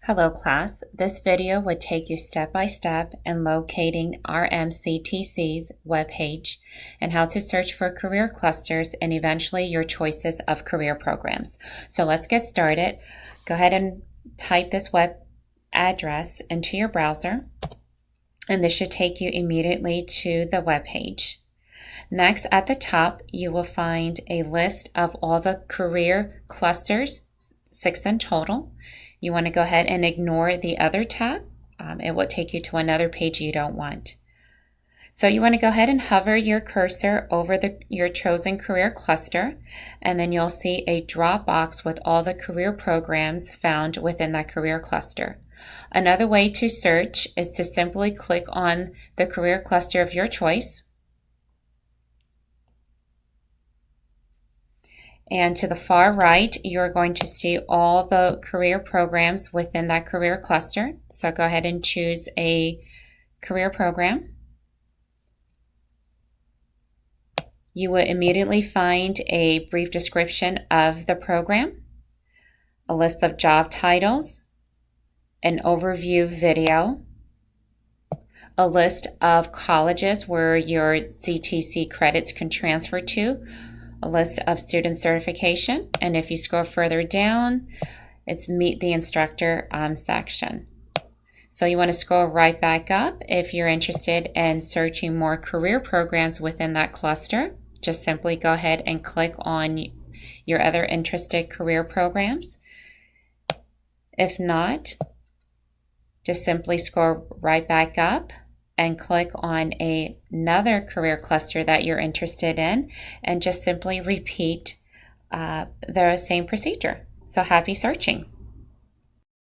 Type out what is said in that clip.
Hello class, this video would take you step by step in locating RMCTC's webpage and how to search for career clusters and eventually your choices of career programs. So let's get started. Go ahead and type this web address into your browser and this should take you immediately to the webpage. Next, at the top, you will find a list of all the career clusters, 6 in total. You want to go ahead and ignore the other tab. It will take you to another page you don't want. So you want to go ahead and hover your cursor over your chosen career cluster, and then you'll see a drop box with all the career programs found within that career cluster. Another way to search is to simply click on the career cluster of your choice. And to the far right, you're going to see all the career programs within that career cluster. So go ahead and choose a career program. You will immediately find a brief description of the program, a list of job titles, an overview video, a list of colleges where your CTC credits can transfer to, a list of student certification, and if you scroll further down, it's Meet the Instructor section. So you want to scroll right back up. If you're interested in searching more career programs within that cluster, just simply go ahead and click on your other interested career programs. If not, just simply scroll right back up and click on another career cluster that you're interested in and just simply repeat the same procedure. So happy searching.